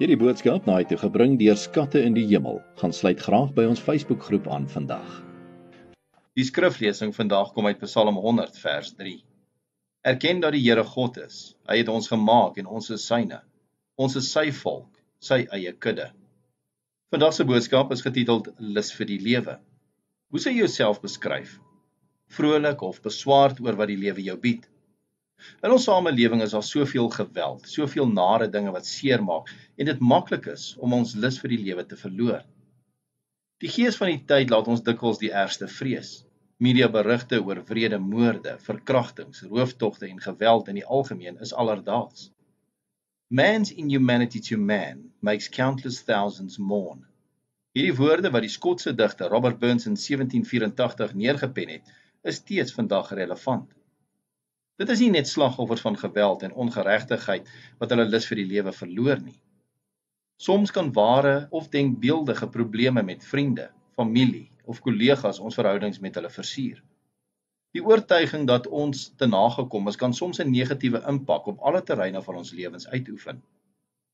Hierdie boodskap na toe gebring deur Skatte in die Hemel. Gaan sluit graag by ons Facebookgroep aan vandag. Die skriflesing vandag kom uit Psalm 100 vers 3. Erken dat die Here God is. Hy het ons gemaak en ons is syne. Ons is sy volk, sy eie kudde. Vandag se boodskap is getiteld Lus vir die lewe. Hoe sou jy jouself beskryf? Vrolik of beswaard oor wat die lewe jou bied? In ons samelewing is daar soveel geweld, soveel nare dinge wat seer maak en dit maklik is om ons lus vir die lewe te verloor. Die gees van die tyd laat ons dikwels die ergste vrees. Mediaberigte oor wrede moorde, verkrachtings, rooftogte en geweld in die algemeen is alledaags. Man's inhumanity to man makes countless thousands mourn. Hierdie woorde wat die Skotse digter Robert Burns in 1784 neergepen het, is steeds vandag relevant. Dit is nie net slagoffers van geweld en ongeregtigheid wat hulle lus vir die lewe verloor nie. Soms kan ware of denkbeeldige probleme met vriende, familie of kollegas ons verhoudings met hulle versuur. Die oortuiging dat ons te nagekom is, kan soms 'n negatiewe impak op alle terreine van ons lewens uitoefen.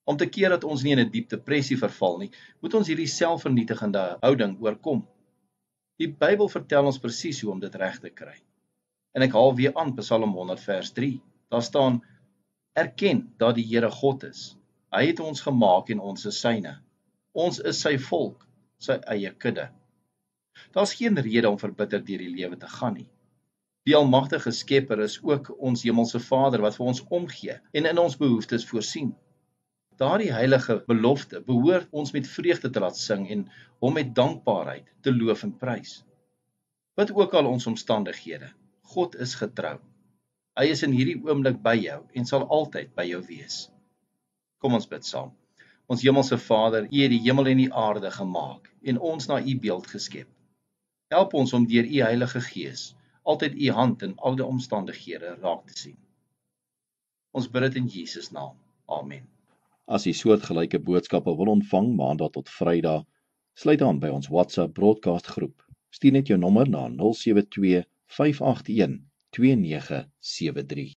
Om te keer dat ons nie in 'n diep depressie verval nie, moet ons hierdie selfvernietigende houding oorkom. Die Bybel vertel ons presies hoe om dit reg te kry. En ek haal weer aan Psalm 100 vers 3. Daar staan, erken dat die Here God is. Hy het ons gemaak en ons is syne. Ons is sy volk, sy eie kudde. Daar's geen rede om verbitterd deur die lewe te gaan nie. Die almagtige Skepper is ook ons hemelse Vader wat vir ons omgee en in ons behoeftes voorsien. Daardie heilige belofte behoort ons met vreugde te laat sing en hom met dankbaarheid te loof en prys. Wat ook al ons omstandighede, God is getrou. Hy is in hierdie oomblik by jou en sal altyd by jou wees. Kom ons bid saam. Ons hemelse Vader, U het die hemel en die aarde gemaak en ons na U beeld geskep. Help ons om deur U Heilige Gees altyd U hand in al die omstandighede raak te sien. Ons bid dit in Jesus naam. Amen. As jy soortgelyke boodskappe wil ontvang maandag tot Vrydag, sluit aan by ons WhatsApp broadcast groep. Stuur net jou nommer na 072 581 2973.